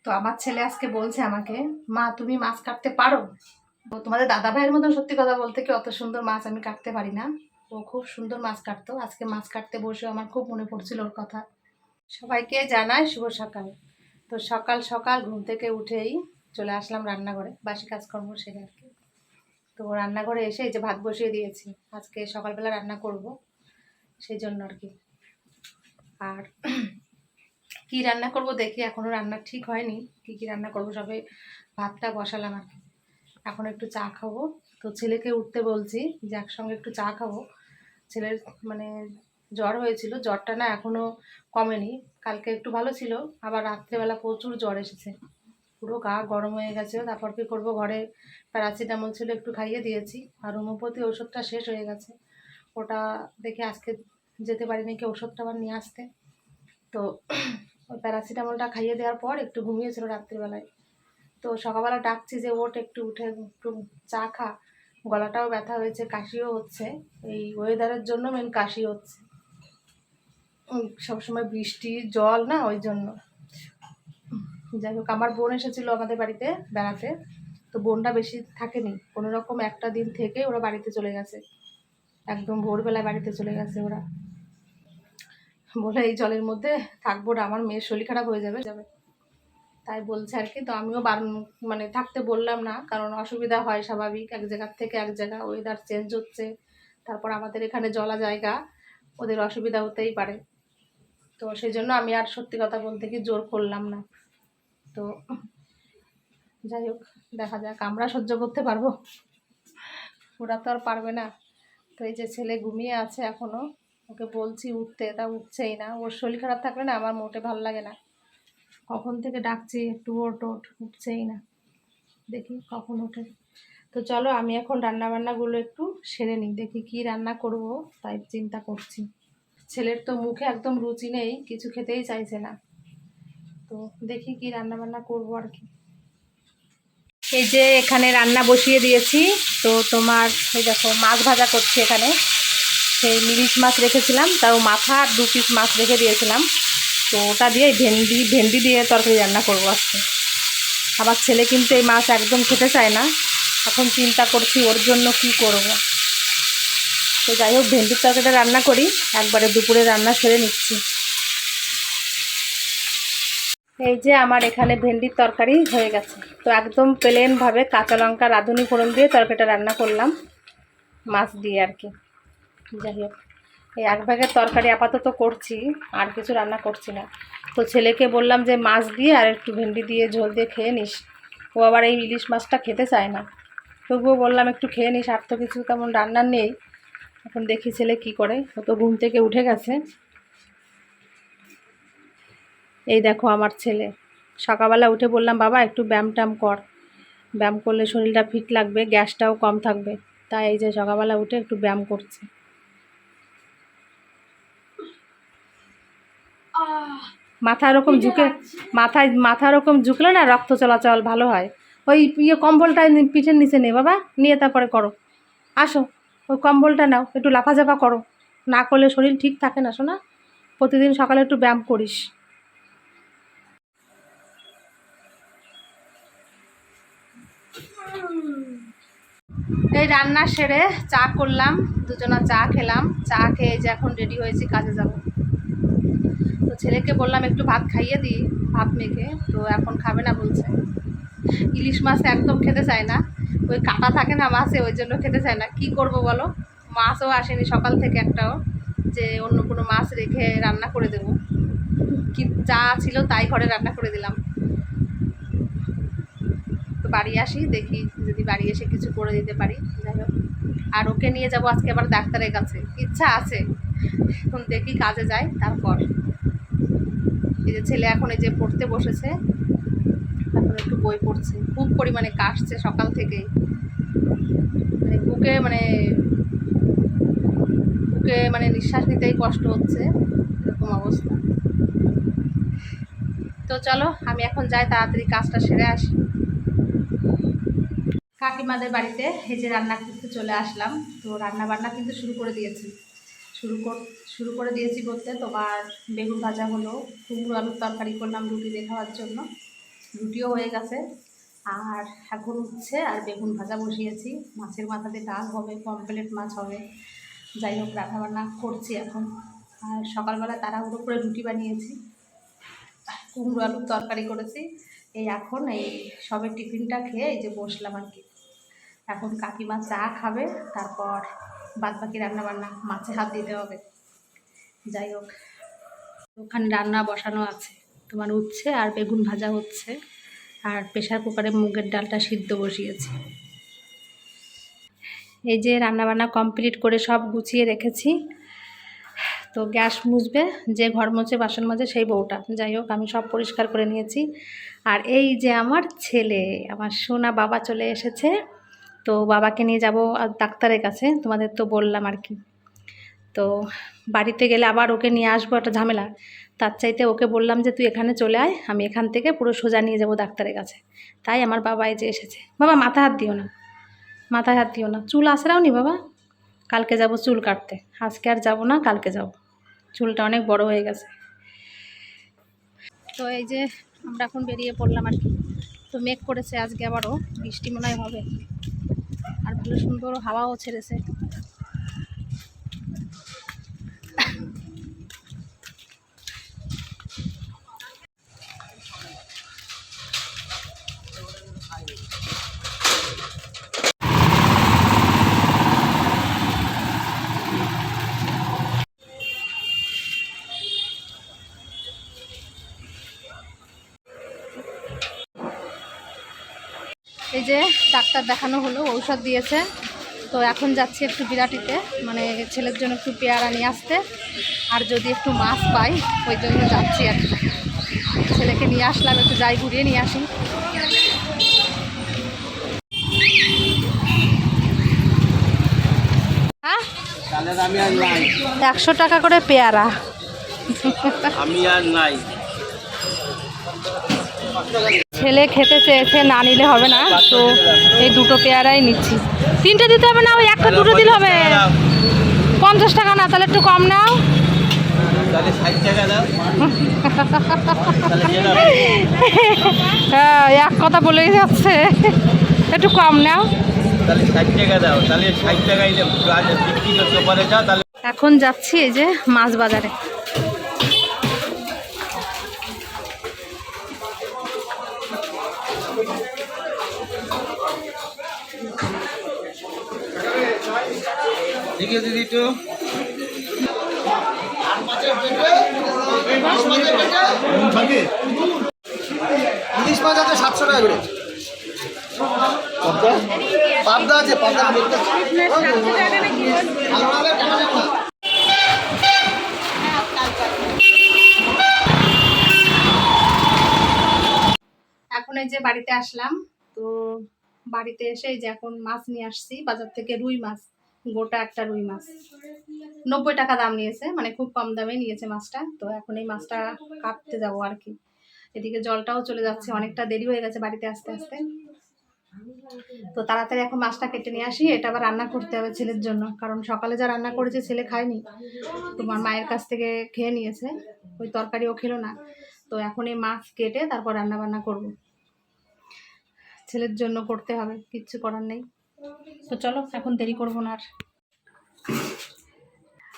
তো আমার ছেলে আজকে বলছে আমাকে, মা তুমি মাছ কাটতে পারো? তো তোমাদের দাদা ভাইয়ের মতন সত্যি কথা বলতে কি অত সুন্দর মাছ আমি কাটতে পারি না। ও খুব সুন্দর মাছ কাটতো। আজকে মাছ কাটতে বসে আমার খুব মনে পড়ছিল ওর কথা। সবাইকে জানাই শুভ সকাল। তো সকাল সকাল ঘুম থেকে উঠেই চলে আসলাম রান্নাঘরে, বাসি কাজকর্ম সেরে আর কি। তো রান্নাঘরে এসে এই যে ভাত বসিয়ে দিয়েছি, আজকে সকালবেলা রান্না করব সেই জন্য আর কি। আর কি রান্না করব দেখি, এখনো রান্না ঠিক হয়নি কি কি রান্না করব, সবে ভাতটা বসালাম আর কি। এখন একটু চা খাবো। তো ছেলেকে উঠতে বলছি যে একসঙ্গে একটু চা খাবো। ছেলের মানে জ্বর হয়েছিল, জ্বরটা না এখনো কমেনি। কালকে একটু ভালো ছিল, আবার রাত্রেবেলা প্রচুর জ্বর এসেছে, পুরো গা গরম হয়ে গেছে। তারপর কি করবো, ঘরে প্যারাসিটামল ছিল একটু খাইয়ে দিয়েছি, আর হোমিওপ্যাথি ওষুধটা শেষ হয়ে গেছে। ওটা দেখে আজকে যেতে পারিনি কি ওষুধটা আবার নিয়ে আসতে। তো ওই প্যারাসিটামলটা খাইয়ে দেওয়ার পর একটু ঘুমিয়েছিল রাত্রিবেলায়। তো সকালবেলা ডাকছি যে ওঠ, একটু উঠে একটু চা খা। গলাটাও ব্যথা হয়েছে, কাশিও হচ্ছে। এই ওয়েদারের জন্য মেন কাশি হচ্ছে, সবসময় বৃষ্টি জল না, ওই জন্য। যাই হোক, আমার বোন এসেছিলো আমাদের বাড়িতে বেড়াতে। তো বোনটা বেশি থাকেনি, কোনো রকম একটা দিন থেকে ওরা বাড়িতে চলে গেছে, একদম ভোরবেলায় বাড়িতে চলে গেছে ওরা। বলে এই জলের মধ্যে থাকবো না, আমার মেয়ের শরীর খারাপ হয়ে যাবে যাবে তাই বলছে আর কি। তো আমিও বারণ মানে থাকতে বললাম না, কারণ অসুবিধা হয় স্বাভাবিক, এক জায়গার থেকে এক জায়গা ওয়েদার চেঞ্জ হচ্ছে। তারপর আমাদের এখানে জলা জায়গা, ওদের অসুবিধা হতেই পারে। তো সেই জন্য আমি আর সত্যি কথা বলতে কি জোর করলাম না। তো যাই হোক, দেখা যাক, আমরা সহ্য করতে পারবো, ওরা তো আর পারবে না। তো এই যে ছেলে ঘুমিয়ে আছে এখনো, ওকে বলছি উঠতে, তা উঠছেই না। ওর শরীর খারাপ থাকলে না আমার মোটে ভালো লাগে না, কখন থেকে ডাকছি একটু ওঠ ওঠ, উঠছেই না। দেখি কখন ওঠে। তো চলো আমি এখন রান্না বান্নাগুলো একটু সেরে নিই, দেখি কি রান্না করব তাই চিন্তা করছি। ছেলের তো মুখে একদম রুচি নেই, কিছু খেতেই চাইছে না। তো দেখি কি রান্না বান্না করবো আর কি। এই যে এখানে রান্না বসিয়ে দিয়েছি। তো তোমার এই দেখো মাছ ভাজা করছি এখানে। সেই ইলিশ মাছ রেখেছিলাম, তাও মাথা আর 2 পিস মাছ রেখে দিয়েছিলাম। তো ওটা দিয়ে ভেন্ডি দিয়ে তরকারি রান্না করবো আজকে। আমার ছেলে কিন্তু এই মাছ একদম খেতে চায় না, এখন চিন্তা করছি ওর জন্য কি করব। তো যাই হোক, ভেন্ডির তরকারিটা রান্না করি, একবারে দুপুরে রান্না সেরে নিচ্ছি। এই যে আমার এখানে ভেন্ডির তরকারি হয়ে গেছে। তো একদম প্লেনভাবে কাঁচা লঙ্কা রাঁধুনি ফোড়ন দিয়ে তরকারিটা রান্না করলাম, মাছ দিয়ে আর কি। যাই হোক, এই এক ভাগের তরকারি আপাতত করছি, আর কিছু রান্না করছি না। তো ছেলেকে বললাম যে মাছ দিয়ে আর একটু ভেন্ডি দিয়ে ঝোল দিয়ে খেয়ে নিস। ও আবার এই ইলিশ মাছটা খেতে চায় না, তবুও বললাম একটু খেয়ে নিস, আর তো কিছু তেমন রান্নার নেই। এখন দেখি ছেলে কি করে, ও তো ঘুম থেকে উঠে গেছে। এই দেখো আমার ছেলে, সকালবেলা উঠে বললাম বাবা একটু ব্যায়াম ট্যায়াম কর, ব্যায়াম করলে শরীরটা ফিট লাগবে, গ্যাসটাও কম থাকবে। তাই এই যে সকালবেলা উঠে একটু ব্যায়াম করছে। মাথা এরকম ঝুঁকে, মাথা এরকম ঝুঁকলে না রক্ত চলাচল ভালো হয়। ওই কম্বলটা পিঠের নিচে নে বাবা, নিয়ে তারপরে করো। আসো, ওই কম্বলটা নাও, একটু লাফাঝাপা করো, না করলে শরীর ঠিক থাকে না শোনা। প্রতিদিন সকালে একটু ব্যায়াম করিস। এই রান্না সেরে চা করলাম, দুজনা চা খেলাম, চা খেয়ে যে এখন রেডি হয়েছি কাজে যাব। তো ছেলেকে বললাম একটু ভাত খাইয়ে দিই, ভাত মেখে, তো এখন খাবে না বলছে। ইলিশ মাছ একদম খেতে চায় না, ওই কাঁটা থাকে না মাছে, ওই জন্য খেতে চায় না। কি করব বলো, মাছও আসেনি সকাল থেকে একটাও, যে অন্য কোনো মাছ রেখে রান্না করে দেবো। কিন্তু যা ছিল তাই ঘরে রান্না করে দিলাম। তো বাড়ি আসি, দেখি যদি বাড়ি এসে কিছু করে দিতে পারি। যাই হোক, আর ওকে নিয়ে যাব আজকে আবার ডাক্তারের কাছে, ইচ্ছা আছে। এখন দেখি কাজে যাই তারপর। এই যে ছেলে এখন এই যে পড়তে বসেছে, এখন একটু বই পড়ছে, খুব পরিমাণে কাশছে সকাল থেকেই, মানে বুকে নিঃশ্বাস নিতেই কষ্ট হচ্ছে, এরকম অবস্থা। তো চলো আমি এখন যাই, তাড়াতাড়ি কাজটা সেরে আসি। কাকিমাদের বাড়িতে এই যে রান্না করতে চলে আসলাম। তো রান্না বান্না কিন্তু শুরু করে দিয়েছি বলতে তোমার বেগুন ভাজা হলো, কুমড়ো আলুর তরকারি করলাম রুটি দিয়ে খাওয়ার জন্য। রুটিও হয়ে গেছে, আর এখন উঠছে, আর বেগুন ভাজা বসিয়েছি, মাছের মাথা দিয়ে ডাল হবে, পমফ্রেট মাছ হবে। যাই হোক, রান্নাবান্না করছি এখন। আর সকালবেলা তাড়াহুড়ো করে রুটি বানিয়েছি, কুমড়ো আলুর তরকারি করেছি। এই এখন এই সবে টিফিনটা খেয়ে এই যে বসলাম আর কি। এখন কাকিমা চা খাবে, তারপর বাদবাকি রান্নাবান্না মাছে হাত দিতে হবে। যাই হোক, ওখানে রান্না বসানো আছে, তোমার উচ্ছে আর বেগুন ভাজা হচ্ছে, আর প্রেশার কুকারে মুগের ডালটা সিদ্ধ বসিয়েছি। এই যে রান্নাবান্না কমপ্লিট করে সব গুছিয়ে রেখেছি। তো গ্যাস মুছবে, যে ঘর মুছে বাসন মাজে সেই বউটা। যাই হোক, আমি সব পরিষ্কার করে নিয়েছি। আর এই যে আমার ছেলে, আমার সোনা বাবা চলে এসেছে। তো বাবাকে নিয়ে যাব ডাক্তারের কাছে, তোমাদের তো বললাম আর কি। তো বাড়িতে গেলে আবার ওকে নিয়ে আসবো, একটা ঝামেলা। তার চাইতে ওকে বললাম যে তুই এখানে চলে আয়, আমি এখান থেকে পুরো সোজা নিয়ে যাব ডাক্তারের কাছে। তাই আমার বাবা এই যে এসেছে। বাবা মাথা হাত দিও না, মাথায় হাত দিও না। চুল আঁচড়াও নি বাবা? কালকে যাব চুল কাটতে, আজকে আর যাব না, কালকে যাব। চুলটা অনেক বড় হয়ে গেছে। তো এই যে আমরা এখন বেরিয়ে পড়লাম আর কি। তো মেঘ করেছে আজকে, আবারও বৃষ্টি মনে হয় হবে। আর ভালো সুন্দর হাওয়াও ছেড়েছে। এই যে ডাক্তার দেখানো হলো, ঔষধ দিয়েছে। তো এখন যাচ্ছি একটু বিরাটিতে, মানে ছেলের জন্য একটু পেয়ারা নিয়ে আসতে, আর যদি একটু মাছ পাই ওই জন্য যাচ্ছি আর কি। ছেলেকে নিয়ে আসলাম, একটু যাই ঘুরিয়ে নিয়ে আসি। হ্যাঁ, 100 টাকা করে পেয়ারা। আমি আর নাই। ছেলে খেতে চেয়েছে, না নিলে হবে না, তো এই দুটো পেয়ারাই নিচ্ছি। 3টে দিতে হবে না, ওই একটা দুটো দিলে হবে। 50 টাকা না, তাহলে একটু কম নাও। তাহলে 60 টাকা দাও। হ্যাঁ, এক কথা বলেই যাচ্ছে, একটু কম নাও। তাহলে 60 টাকা দাও, তাহলে 60 টাকাই বিক্রি করতে পারে যাও তাহলে। এখন যাচ্ছি এই যে মাছ বাজারে। ঠিক আছে দিদি, তো ইলিশ মাছ আছে 700 টাকা করে। পাবদা আছে, পাবদা এখন এই যে বাড়িতে আসলাম। তো বাড়িতে এসে এই যে এখন মাছ নিয়ে আসছি বাজার থেকে, রুই মাছ, গোটা একটা রুই মাছ 90 টাকা দাম নিয়েছে, মানে খুব কম দামে নিয়েছে মাছটা। তো এখন এই মাছটা কাটতে যাবো আর কি। এদিকে জলটাও চলে যাচ্ছে, অনেকটা দেরি হয়ে গেছে বাড়িতে আসতে আসতে। তো তাড়াতাড়ি এখন মাছটা কেটে নিয়ে আসি, এটা আবার রান্না করতে হবে ছেলের জন্য, কারণ সকালে যা রান্না করেছে ছেলে খায়নি, তোমার মায়ের কাছ থেকে খেয়ে নিয়েছে, ওই তরকারিও খেলো না। তো এখন এই মাছ কেটে তারপর রান্না বান্না করবো, ছেলের জন্য করতে হবে, কিচ্ছু করার নেই। তো চলো, এখন দেরি করবো না আর।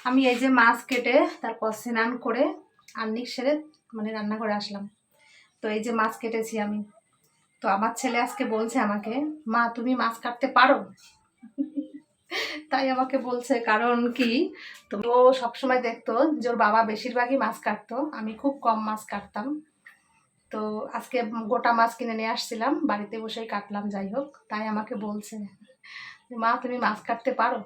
আমি এই যে মাছ কেটে তারপর স্নান করে আন্নিক সেরে মানে রান্না করে আসলাম। তো এই যে মাছ কেটেছি আমি। তো আমার ছেলে আজকে বলছে আমাকে, মা তুমি মাছ কাটতে পারো? তাই আমাকে বলছে, কারণ কি, তো ও সবসময় দেখতো যে ওর বাবা বেশিরভাগই মাছ কাটতো, আমি খুব কম মাছ কাটতাম। তো আজকে গোটা মাছ কিনে নিয়ে আসছিলাম, বাড়িতে বসেই কাটলাম। যাই হোক, তাই আমাকে বলছে, মা তুমি মাছ কাটতে পারো?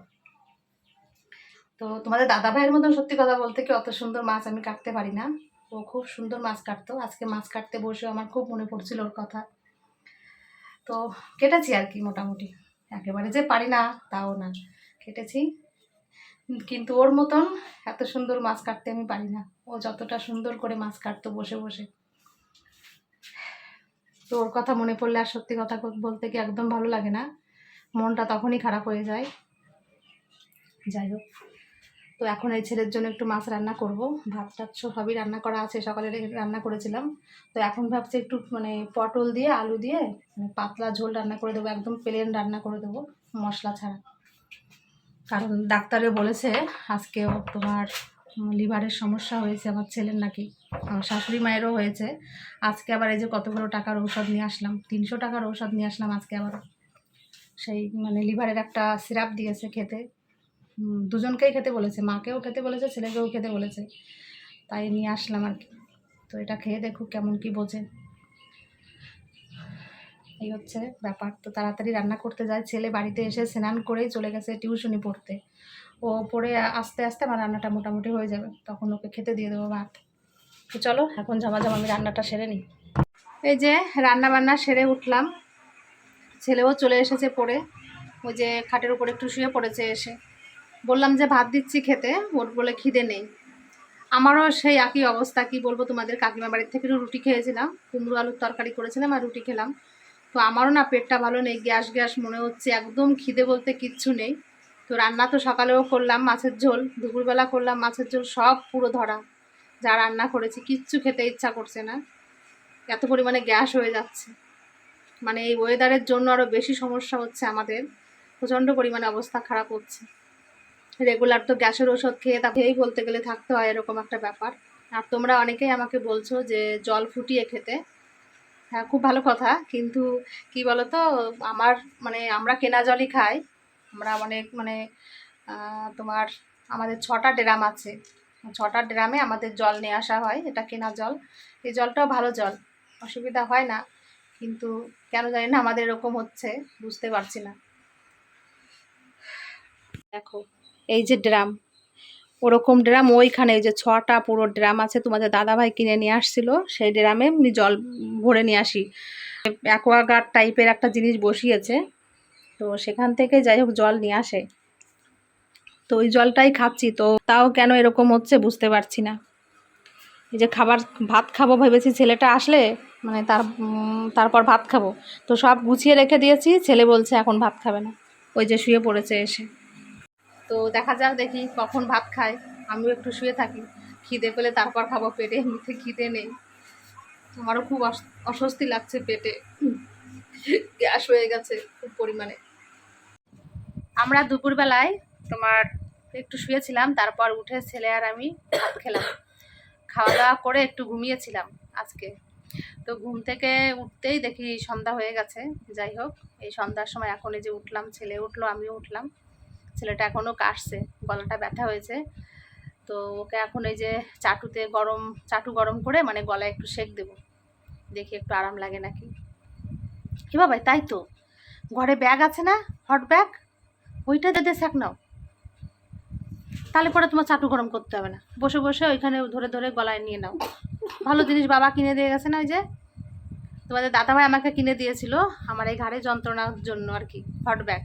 তো তোমাদের দাদা ভাইয়ের মতন সত্যি কথা বলতে কি অত সুন্দর মাছ আমি কাটতে পারি না, ও খুব সুন্দর মাছ কাটতো। আজকে মাছ কাটতে বসে আমার খুব মনে পড়ছিল ওর কথা। তো কেটেছি আর কি, মোটামুটি একেবারে যে পারি না তাও না, কেটেছি। কিন্তু ওর মতন এত সুন্দর মাছ কাটতে আমি পারি না, ও যতটা সুন্দর করে মাছ কাটতো বসে বসে। তো ওর কথা মনে পড়লে আর সত্যি কথা বলতে কি একদম ভালো লাগে না, মনটা তখনই খারাপ হয়ে যায়। যাই হোক, তো এখন এই ছেলের জন্য একটু মাছ রান্না করব, ভাত টাত সবই রান্না করা আছে, সকালে রান্না করেছিলাম। তো এখন ভাবছি একটু মানে পটল দিয়ে আলু দিয়ে মানে পাতলা ঝোল রান্না করে দেবো, একদম প্লেন রান্না করে দেবো মশলা ছাড়া। কারণ ডাক্তারে বলেছে আজকেও তোমার লিভারের সমস্যা হয়েছে আমার ছেলের, নাকি আমার শাশুড়ি মায়েরও হয়েছে। আজকে আবার এই যে কতগুলো টাকার ঔষধ নিয়ে আসলাম, 300 টাকার ঔষধ নিয়ে আসলাম আজকে আবার। সেই মানে লিভারের একটা সিরাপ দিয়েছে খেতে, দুজনকেই খেতে বলেছে, মাকেও খেতে বলেছে, ছেলেকেও খেতে বলেছে, তাই নিয়ে আসলাম আর কি। তো এটা খেয়ে দেখো কেমন কি বোঝে। এই হচ্ছে ব্যাপার। তো তাড়াতাড়ি রান্না করতে যায়, ছেলে বাড়িতে এসে স্নান করেই চলে গেছে টিউশনি পড়তে। ও পড়ে আস্তে আস্তে আমার রান্নাটা মোটামুটি হয়ে যাবে, তখন ওকে খেতে দিয়ে দেবো ভাত। তো চলো এখন ঝমাঝম আমি রান্নাটা সেরে নিই। এই যে রান্না বান্না সেরে উঠলাম, ছেলেও চলে এসেছে পড়ে, ওই যে খাটের উপর একটু শুয়ে পড়েছে এসে। বললাম যে ভাত দিচ্ছি খেতে, ওর বলে খিদে নেই। আমারও সেই একই অবস্থা, কি বলবো তোমাদের, কাকিমা বাড়ির থেকে রুটি খেয়েছিলাম, কুমড়ো আলুর তরকারি করেছিলাম আর রুটি খেলাম। তো আমারও না পেটটা ভালো নেই, গ্যাস গ্যাস মনে হচ্ছে, একদম খিদে বলতে কিচ্ছু নেই। তো রান্না তো সকালেও করলাম মাছের ঝোল, দুপুরবেলা করলাম মাছের ঝোল, সব পুরো ধরা যা রান্না করেছি, কিচ্ছু খেতে ইচ্ছা করছে না, এত পরিমাণে গ্যাস হয়ে যাচ্ছে। মানে এই ওয়েদারের জন্য আরও বেশি সমস্যা হচ্ছে আমাদের, প্রচণ্ড পরিমাণে অবস্থা খারাপ হচ্ছে। রেগুলার তো গ্যাসের ওষুধ খেয়ে তাকেই বলতে গেলে থাকতে হয়, এরকম একটা ব্যাপার। আর তোমরা অনেকেই আমাকে বলছো যে জল ফুটিয়ে খেতে, হ্যাঁ খুব ভালো কথা, কিন্তু কি বলো তো, আমার মানে আমরা কেনা জলই খাই। আমরা অনেক মানে তোমার আমাদের 6টা ড্রাম আছে, 6টা ড্রামে আমাদের জল নিয়ে আসা হয়, এটা কেনা জল। এই জলটাও ভালো জল, অসুবিধা হয় না, কিন্তু কেন জানি না আমাদের এরকম হচ্ছে, বুঝতে পারছি না। দেখো এই যে ড্রাম, ওরকম ড্রাম ওইখানে, এই যে 6টা পুরো ড্রাম আছে, তোমাদের দাদাভাই কিনে নিয়ে আসছিল, সেই ড্রামে আমি জল ভরে নিয়ে আসি। অ্যাকোয়াগার্ড টাইপের একটা জিনিস বসিয়েছে, তো সেখান থেকে যাই হোক জল নিয়ে আসে, তো ওই জলটাই খাচ্ছি। তো তাও কেন এরকম হচ্ছে বুঝতে পারছি না। এই যে ভাত খাবো ভেবেছি, ছেলেটা আসলে মানে তারপর ভাত খাবো, তো সব গুছিয়ে রেখে দিয়েছি, ছেলে বলছে এখন ভাত খাবে না, ওই যে শুয়ে পড়েছে এসে। তো দেখা যাক দেখি কখন ভাত খায়, আমিও একটু শুয়ে থাকি, খিদে পেলে তারপর খাবো, পেটে এমনিতে খিদে নেই। আমারও খুব অস্বস্তি লাগছে পেটে, গ্যাস হয়ে গেছে খুব পরিমাণে। আমরা দুপুরবেলায় তোমার একটু শুয়েছিলাম, তারপর উঠে ছেলে আর আমি ভাত খেলাম, খাওয়া দাওয়া করে একটু ঘুমিয়েছিলাম আজকে। তো ঘুম থেকে উঠতেই দেখি সন্ধ্যা হয়ে গেছে। যাই হোক, এই সন্ধ্যার সময় এখন এই যে উঠলাম, ছেলে উঠলো, আমিও উঠলাম। ছেলেটা এখনও কাশছে, গলাটা ব্যথা হয়েছে, তো ওকে এখন এই যে চাটু গরম করে মানে গলায় একটু সেঁক দেবো, দেখি একটু আরাম লাগে নাকি। কি বাবা, তাই তো ঘরে ব্যাগ আছে না, হট ব্যাগ, ওইটা দিয়ে সেঁক নাও, তাহলে পরে তোমার চাটু গরম করতে হবে না, বসে বসে ওইখানে ধরে ধরে গলায় নিয়ে নাও। ভালো জিনিস বাবা কিনে দিয়ে গেছে না, ওই যে তোমাদের দাদাভাই আমাকে কিনে দিয়েছিল আমার এই ঘাড়ে যন্ত্রণার জন্য আর কি, হট ব্যাগ।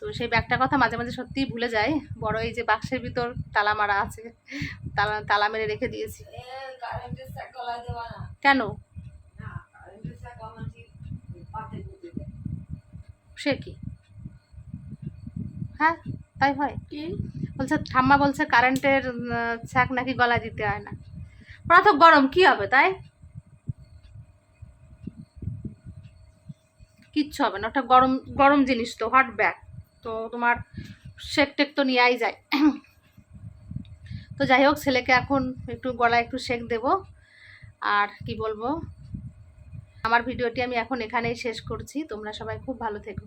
তো সেই ব্যাগটার কথা মাঝে মাঝে সত্যিই ভুলে যাই, বড় এই যে বাক্সের ভিতর তালা মারা আছে, তালা মেরে রেখে দিয়েছি। কেন সে কি, হ্যাঁ তাই হয় কি, বলছে ঠাম্মা বলছে কারেন্টের ছ্যাঁক নাকি গলায় দিতে হয় না, ওরা তো গরম কি হবে, তাই কিচ্ছু হবে না, ওটা গরম গরম জিনিস তো, হট ব্যাগ তো তোমার সেক টেক তো নেওয়াই যায়। তো যাই হোক, ছেলেকে এখন একটু গলায় একটু সেক দেব। আর কি বলবো, আমার ভিডিওটি আমি এখন এখানেই শেষ করছি, তোমরা সবাই খুব ভালো থেকো।